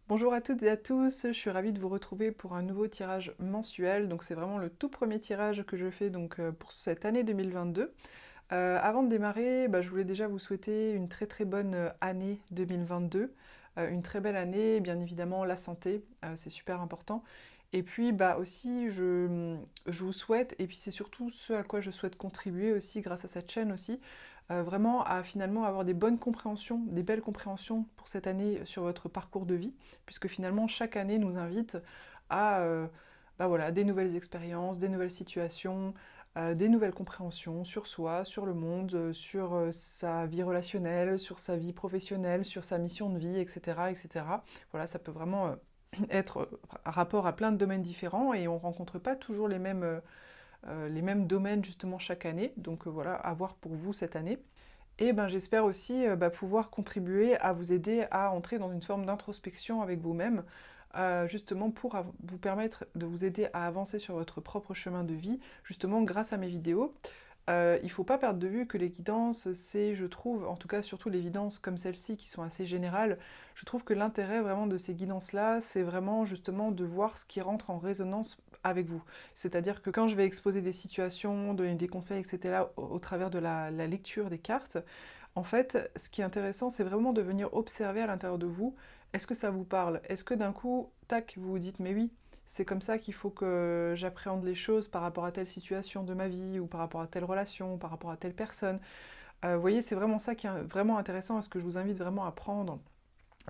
Bonjour à toutes et à tous, je suis ravie de vous retrouver pour un nouveau tirage mensuel. Donc c'est vraiment le tout premier tirage que je fais pour cette année 2022. Avant de démarrer, je voulais déjà vous souhaiter une très très bonne année 2022. Une très belle année, bien évidemment la santé, c'est super important. Et puis aussi je vous souhaite, et puis c'est surtout ce à quoi je souhaite contribuer aussi grâce à cette chaîne aussi, vraiment à finalement avoir des bonnes compréhensions, des belles compréhensions pour cette année sur votre parcours de vie, puisque finalement chaque année nous invite à voilà, des nouvelles expériences, des nouvelles situations, des nouvelles compréhensions sur soi, sur le monde, sur sa vie relationnelle, sur sa vie professionnelle, sur sa mission de vie, etc. etc. Voilà, ça peut vraiment être rapport à plein de domaines différents et on ne rencontre pas toujours les mêmes domaines justement chaque année. Donc voilà, à voir pour vous cette année. Et j'espère aussi pouvoir contribuer à vous aider à entrer dans une forme d'introspection avec vous-même, justement pour vous permettre de vous aider à avancer sur votre propre chemin de vie, justement grâce à mes vidéos. Il ne faut pas perdre de vue que les guidances, c'est, je trouve, en tout cas surtout les guidances comme celle-ci qui sont assez générales, je trouve que l'intérêt vraiment de ces guidances-là, c'est vraiment justement de voir ce qui rentre en résonance avec vous. C'est-à-dire que quand je vais exposer des situations, donner des conseils, etc., au travers de la lecture des cartes, en fait, ce qui est intéressant, c'est vraiment de venir observer à l'intérieur de vous, est-ce que ça vous parle? Est-ce que d'un coup, tac, vous vous dites, mais oui, c'est comme ça qu'il faut que j'appréhende les choses par rapport à telle situation de ma vie, ou par rapport à telle relation, ou par rapport à telle personne. Vous voyez, c'est vraiment ça qui est vraiment intéressant, et ce que je vous invite vraiment à prendre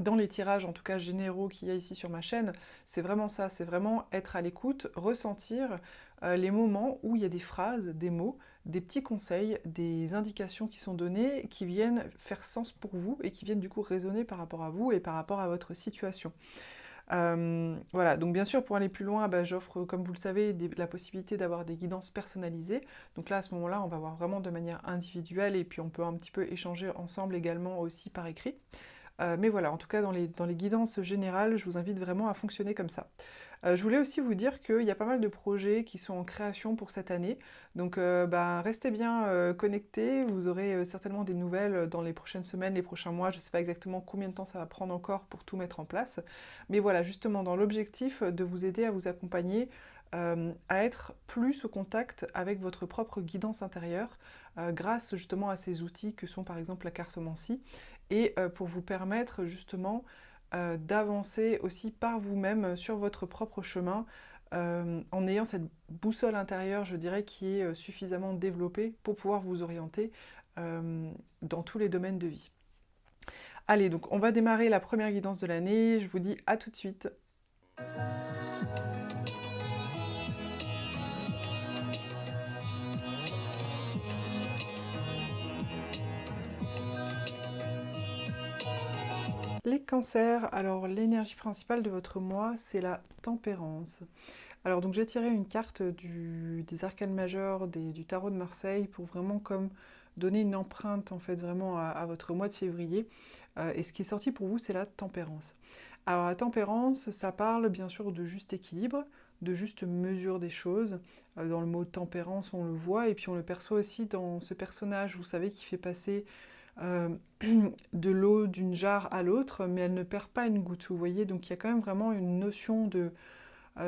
dans les tirages, en tout cas généraux qu'il y a ici sur ma chaîne, c'est vraiment ça, c'est vraiment être à l'écoute, ressentir les moments où il y a des phrases, des mots, des petits conseils, des indications qui sont données, qui viennent faire sens pour vous et qui viennent du coup résonner par rapport à vous et par rapport à votre situation. Voilà, donc bien sûr, pour aller plus loin, j'offre, comme vous le savez, la possibilité d'avoir des guidances personnalisées. Donc là, à ce moment-là, on va voir vraiment de manière individuelle et puis on peut un petit peu échanger ensemble également aussi par écrit. Mais voilà, en tout cas, dans les guidances générales, je vous invite vraiment à fonctionner comme ça. Je voulais aussi vous dire qu'il y a pas mal de projets qui sont en création pour cette année. Donc restez bien connectés, vous aurez certainement des nouvelles dans les prochaines semaines, les prochains mois. Je ne sais pas exactement combien de temps ça va prendre encore pour tout mettre en place. Mais voilà, justement dans l'objectif de vous aider à vous accompagner, à être plus au contact avec votre propre guidance intérieure, grâce justement à ces outils que sont par exemple la cartomancie, et pour vous permettre justement d'avancer aussi par vous-même sur votre propre chemin, en ayant cette boussole intérieure, je dirais, qui est suffisamment développée pour pouvoir vous orienter dans tous les domaines de vie. Allez, donc on va démarrer la première guidance de l'année. Je vous dis à tout de suite. Les cancers, alors l'énergie principale de votre mois, c'est la tempérance. Alors donc j'ai tiré une carte des arcanes majeurs du tarot de Marseille pour vraiment comme donner une empreinte en fait vraiment à votre mois de février. Et ce qui est sorti pour vous, c'est la tempérance. Alors la tempérance, ça parle bien sûr de juste équilibre, de juste mesure des choses. Dans le mot tempérance, on le voit et puis on le perçoit aussi dans ce personnage, vous savez, qui fait passer euh, de l'eau d'une jarre à l'autre, mais elle ne perd pas une goutte, vous voyez. Donc il y a quand même vraiment une notion de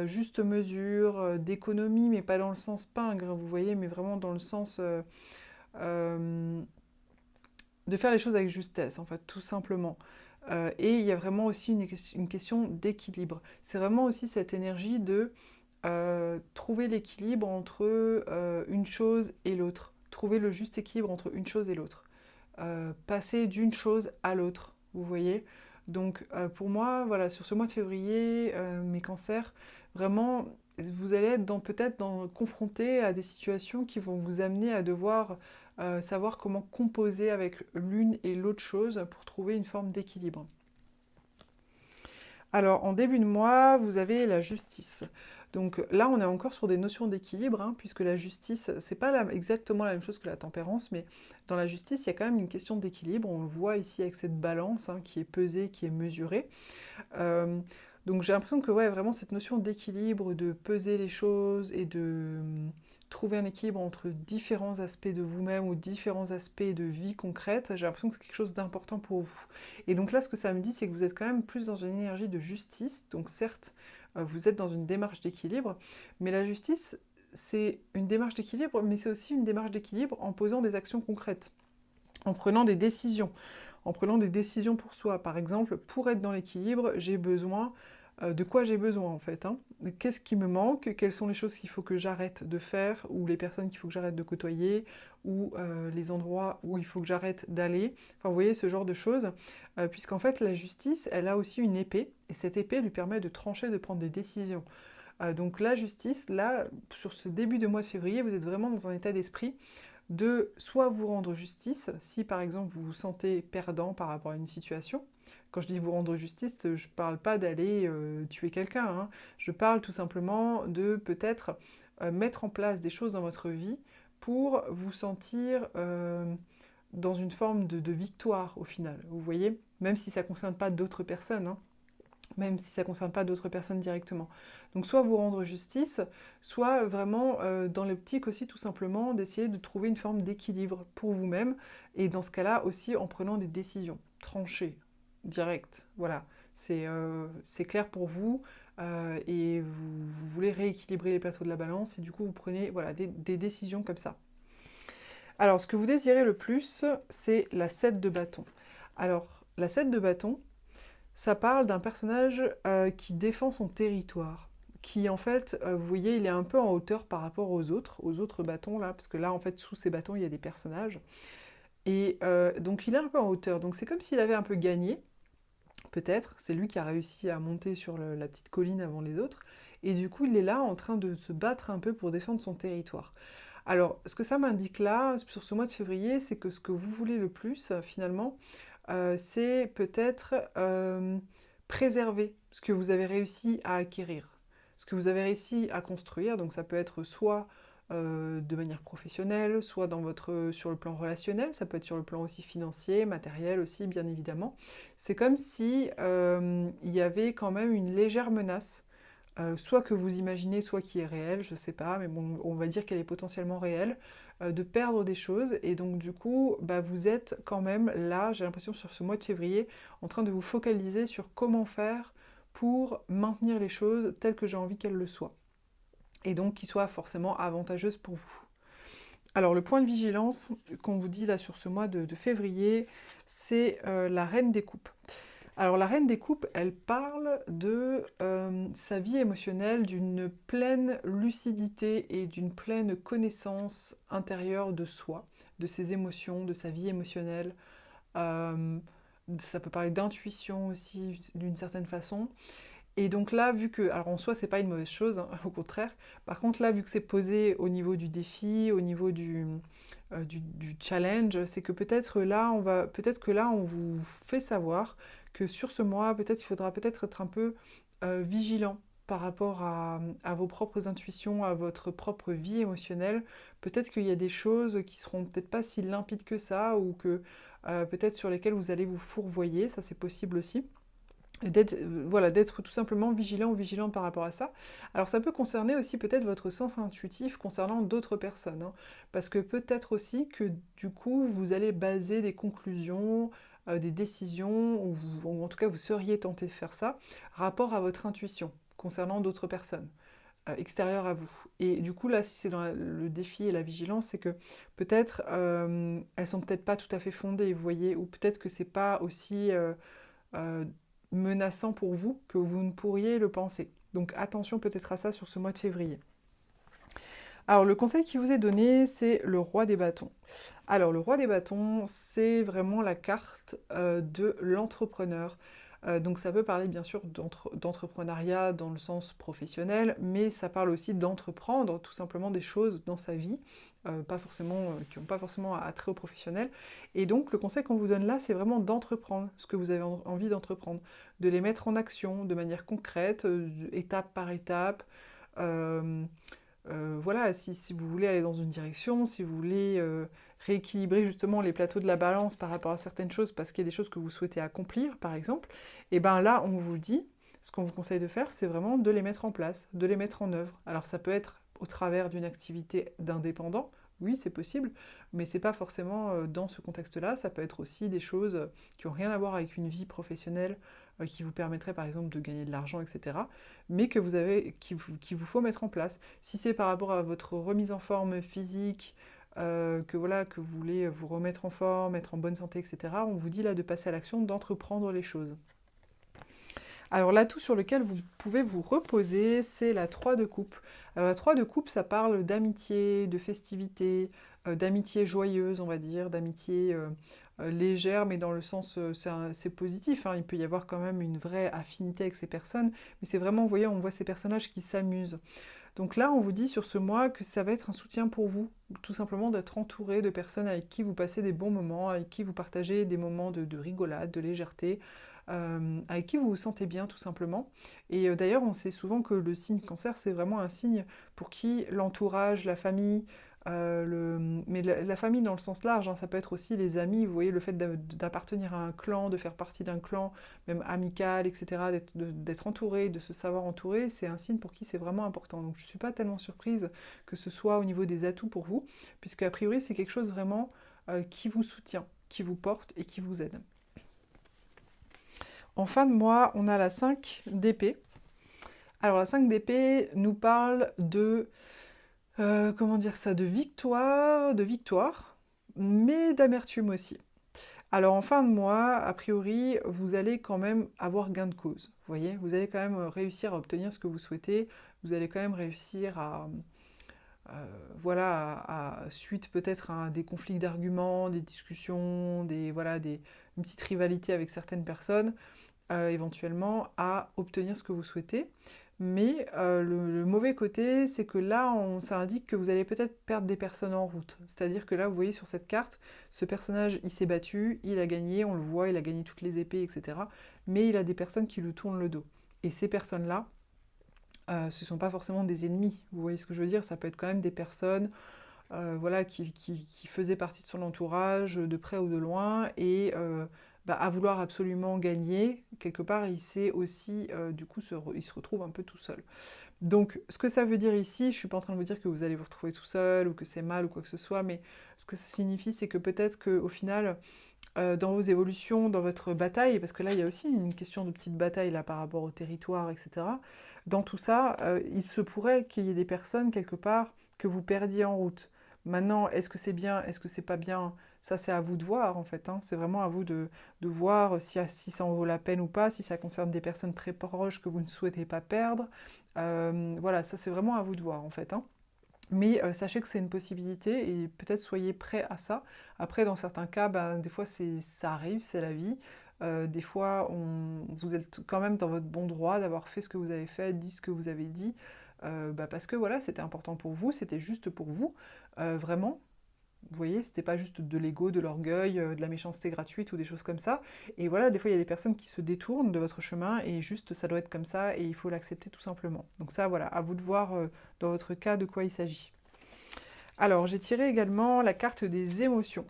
juste mesure, d'économie, mais pas dans le sens pingre, vous voyez, mais vraiment dans le sens euh, de faire les choses avec justesse, en fait, tout simplement. Et il y a vraiment aussi une question d'équilibre. C'est vraiment aussi cette énergie de trouver l'équilibre entre une chose et l'autre. Trouver le juste équilibre entre une chose et l'autre. Passer d'une chose à l'autre, vous voyez. Donc pour moi, voilà, sur ce mois de février, mes cancers, vraiment, vous allez être peut-être confronté à des situations qui vont vous amener à devoir savoir comment composer avec l'une et l'autre chose pour trouver une forme d'équilibre. Alors, en début de mois, vous avez la justice. Donc là, on est encore sur des notions d'équilibre, hein, puisque la justice, c'est pas exactement la même chose que la tempérance, mais dans la justice, il y a quand même une question d'équilibre. On le voit ici avec cette balance hein, qui est pesée, qui est mesurée. Euh, donc j'ai l'impression que ouais, vraiment cette notion d'équilibre, de peser les choses et trouver un équilibre entre différents aspects de vous-même ou différents aspects de vie concrète, j'ai l'impression que c'est quelque chose d'important pour vous. Et donc là, ce que ça me dit, c'est que vous êtes quand même plus dans une énergie de justice. Donc certes, vous êtes dans une démarche d'équilibre, mais la justice, c'est une démarche d'équilibre, mais c'est aussi une démarche d'équilibre en posant des actions concrètes, en prenant des décisions, pour soi. Par exemple, pour être dans l'équilibre, j'ai besoin de quoi j'ai besoin en fait, hein. Qu'est-ce qui me manque? Quelles sont les choses qu'il faut que j'arrête de faire, ou les personnes qu'il faut que j'arrête de côtoyer, ou les endroits où il faut que j'arrête d'aller. Enfin, vous voyez, ce genre de choses. Puisqu'en fait, la justice, elle a aussi une épée, et cette épée lui permet de trancher, de prendre des décisions. Donc la justice, là, sur ce début de mois de février, vous êtes vraiment dans un état d'esprit de soit vous rendre justice, si par exemple vous vous sentez perdant par rapport à une situation. Quand je dis vous rendre justice, je ne parle pas d'aller tuer quelqu'un, hein. Je parle tout simplement de peut-être mettre en place des choses dans votre vie pour vous sentir dans une forme de victoire au final, vous voyez, même si ça ne concerne pas d'autres personnes, hein, même si ça ne concerne pas d'autres personnes directement. Donc soit vous rendre justice, soit vraiment dans l'optique aussi tout simplement d'essayer de trouver une forme d'équilibre pour vous-même, et dans ce cas-là aussi en prenant des décisions tranchées, directes, voilà. C'est clair pour vous, et vous voulez rééquilibrer les plateaux de la balance, et du coup vous prenez voilà, des décisions comme ça. Alors ce que vous désirez le plus, c'est la 7 de bâton. Alors la 7 de bâton, ça parle d'un personnage qui défend son territoire, qui en fait, vous voyez, il est un peu en hauteur par rapport aux autres bâtons là, parce que là en fait sous ces bâtons il y a des personnages, et donc il est un peu en hauteur, donc c'est comme s'il avait un peu gagné, peut-être, c'est lui qui a réussi à monter sur la petite colline avant les autres, et du coup il est là en train de se battre un peu pour défendre son territoire. Alors ce que ça m'indique là, sur ce mois de février, c'est que ce que vous voulez le plus finalement, c'est peut-être préserver ce que vous avez réussi à acquérir, ce que vous avez réussi à construire. Donc ça peut être soit de manière professionnelle, soit sur le plan relationnel, ça peut être sur le plan aussi financier, matériel aussi, bien évidemment. C'est comme si il y avait quand même une légère menace, soit que vous imaginez, soit qui est réelle, je ne sais pas, mais bon, on va dire qu'elle est potentiellement réelle, de perdre des choses, et donc du coup, bah, vous êtes quand même là, j'ai l'impression sur ce mois de février, en train de vous focaliser sur comment faire pour maintenir les choses telles que j'ai envie qu'elles le soient, et donc qui soient forcément avantageuses pour vous. Alors le point de vigilance qu'on vous dit là sur ce mois de février, c'est la reine des coupes. Alors la reine des coupes, elle parle de sa vie émotionnelle, d'une pleine lucidité et d'une pleine connaissance intérieure de soi, de ses émotions, de sa vie émotionnelle. Euh, Ça peut parler d'intuition aussi, d'une certaine façon. Et donc là, vu que, alors en soi, c'est pas une mauvaise chose, hein, au contraire. Par contre, là, vu que c'est posé au niveau du défi, au niveau du challenge, c'est que peut-être que là, on vous fait savoir que sur ce mois, peut-être il faudra peut-être être un peu vigilant par rapport à vos propres intuitions, à votre propre vie émotionnelle. Peut-être qu'il y a des choses qui seront peut-être pas si limpides que ça, ou que peut-être sur lesquelles vous allez vous fourvoyer, ça c'est possible aussi. D'être tout simplement vigilant ou vigilante par rapport à ça. Alors ça peut concerner aussi peut-être votre sens intuitif concernant d'autres personnes, hein, parce que peut-être aussi que du coup vous allez baser des conclusions, des décisions, ou en tout cas vous seriez tenté de faire ça, rapport à votre intuition concernant d'autres personnes extérieures à vous. Et du coup là, si c'est dans le défi et la vigilance, c'est que peut-être elles sont peut-être pas tout à fait fondées, vous voyez, ou peut-être que c'est pas aussi euh, menaçant pour vous que vous ne pourriez le penser. Donc attention peut-être à ça sur ce mois de février. Alors le conseil qui vous est donné, c'est le roi des bâtons. Alors le roi des bâtons, c'est vraiment la carte de l'entrepreneur. Donc ça peut parler bien sûr d'entrepreneuriat dans le sens professionnel, mais ça parle aussi d'entreprendre tout simplement des choses dans sa vie, qui n'ont pas forcément attrait au professionnel. Et donc le conseil qu'on vous donne là, c'est vraiment d'entreprendre ce que vous avez envie d'entreprendre, de les mettre en action de manière concrète, étape par étape. Euh, voilà, si vous voulez aller dans une direction, si vous voulez rééquilibrer justement les plateaux de la balance par rapport à certaines choses, parce qu'il y a des choses que vous souhaitez accomplir, par exemple, et bien là, on vous dit, ce qu'on vous conseille de faire, c'est vraiment de les mettre en place, de les mettre en œuvre. Alors ça peut être au travers d'une activité d'indépendant. Oui, c'est possible, mais c'est pas forcément dans ce contexte-là. Ça peut être aussi des choses qui n'ont rien à voir avec une vie professionnelle, qui vous permettraient par exemple de gagner de l'argent, etc. Mais que qu'il vous faut mettre en place. Si c'est par rapport à votre remise en forme physique, que voilà, que vous voulez vous remettre en forme, être en bonne santé, etc., on vous dit là de passer à l'action, d'entreprendre les choses. Alors l'atout sur lequel vous pouvez vous reposer, c'est la 3 de coupe. Alors la 3 de coupe, ça parle d'amitié, de festivité, d'amitié joyeuse, on va dire, d'amitié légère, mais dans le sens, c'est positif, hein. Il peut y avoir quand même une vraie affinité avec ces personnes, mais c'est vraiment, vous voyez, on voit ces personnages qui s'amusent. Donc là, on vous dit sur ce mois que ça va être un soutien pour vous, tout simplement d'être entouré de personnes avec qui vous passez des bons moments, avec qui vous partagez des moments de rigolade, de légèreté, avec qui vous vous sentez bien tout simplement. Et d'ailleurs, on sait souvent que le signe cancer, c'est vraiment un signe pour qui l'entourage, la famille, mais la famille dans le sens large, hein, ça peut être aussi les amis, vous voyez, le fait d'appartenir à un clan, de faire partie d'un clan, même amical, etc., d'être entouré, de se savoir entouré, c'est un signe pour qui c'est vraiment important. Donc je ne suis pas tellement surprise que ce soit au niveau des atouts pour vous, puisque a priori c'est quelque chose vraiment qui vous soutient, qui vous porte et qui vous aide. En fin de mois, on a la 5 d'épée. Alors la 5 d'épée nous parle de, comment dire ça, de victoire, mais d'amertume aussi. Alors en fin de mois, a priori, vous allez quand même avoir gain de cause. Vous voyez, vous allez quand même réussir à obtenir ce que vous souhaitez. Vous allez quand même réussir voilà, suite peut-être à des conflits d'arguments, des discussions, une petite rivalité avec certaines personnes, éventuellement à obtenir ce que vous souhaitez. Mais le mauvais côté, c'est que là, ça indique que vous allez peut-être perdre des personnes en route. C'est-à-dire que là, vous voyez sur cette carte, ce personnage, il s'est battu, il a gagné, on le voit, il a gagné toutes les épées, etc. Mais il a des personnes qui lui tournent le dos. Et ces personnes-là, ce ne sont pas forcément des ennemis. Vous voyez ce que je veux dire? Ça peut être quand même des personnes voilà, qui faisaient partie de son entourage, de près ou de loin, et à vouloir absolument gagner, quelque part, il sait aussi, du coup, il se retrouve un peu tout seul. Donc, ce que ça veut dire ici, je ne suis pas en train de vous dire que vous allez vous retrouver tout seul, ou que c'est mal, ou quoi que ce soit, mais ce que ça signifie, c'est que peut-être qu'au final, dans vos évolutions, dans votre bataille, parce que là, il y a aussi une question de petite bataille là, par rapport au territoire, etc., dans tout ça, il se pourrait qu'il y ait des personnes, quelque part, que vous perdiez en route. Maintenant, est-ce que c'est bien, est-ce que c'est pas bien? Ça, c'est à vous de voir, en fait, hein. C'est vraiment à vous de voir si ça en vaut la peine ou pas, si ça concerne des personnes très proches que vous ne souhaitez pas perdre. Voilà, ça, c'est vraiment à vous de voir, en fait, hein. Mais sachez que c'est une possibilité et peut-être soyez prêts à ça. Après, dans certains cas, des fois, ça arrive, c'est la vie. Des fois, vous êtes quand même dans votre bon droit d'avoir fait ce que vous avez fait, dit ce que vous avez dit, parce que voilà, c'était important pour vous, c'était juste pour vous, vraiment. Vous voyez, c'était pas juste de l'ego, de l'orgueil, de la méchanceté gratuite ou des choses comme ça. Et voilà, des fois, il y a des personnes qui se détournent de votre chemin et juste, ça doit être comme ça et il faut l'accepter tout simplement. Donc ça, voilà, à vous de voir dans votre cas de quoi il s'agit. Alors, j'ai tiré également la carte des émotions.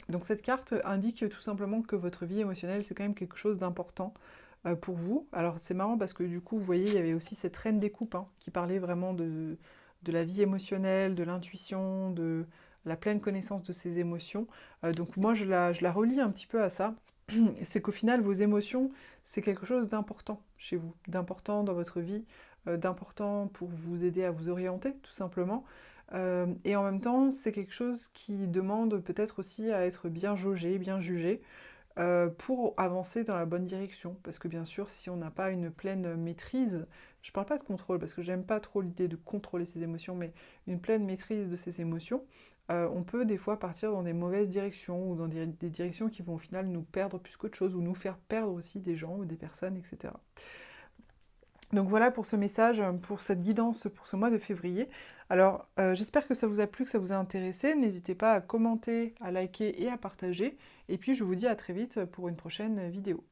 Donc cette carte indique tout simplement que votre vie émotionnelle, c'est quand même quelque chose d'important pour vous. Alors c'est marrant parce que du coup, vous voyez, il y avait aussi cette reine des coupes hein, qui parlait vraiment de la vie émotionnelle, de l'intuition, de la pleine connaissance de ses émotions. Donc moi, je la relie un petit peu à ça. C'est qu'au final, vos émotions, c'est quelque chose d'important chez vous, d'important dans votre vie, d'important pour vous aider à vous orienter, tout simplement. Et en même temps, c'est quelque chose qui demande peut-être aussi à être bien jaugé, bien jugé, pour avancer dans la bonne direction. Parce que bien sûr, si on n'a pas une pleine maîtrise, je ne parle pas de contrôle, parce que j'aime pas trop l'idée de contrôler ses émotions, mais une pleine maîtrise de ses émotions, on peut des fois partir dans des mauvaises directions, ou dans des directions qui vont au final nous perdre plus qu'autre chose, ou nous faire perdre aussi des gens ou des personnes, etc. Donc voilà pour ce message, pour cette guidance pour ce mois de février. Alors j'espère que ça vous a plu, que ça vous a intéressé. N'hésitez pas à commenter, à liker et à partager. Et puis je vous dis à très vite pour une prochaine vidéo.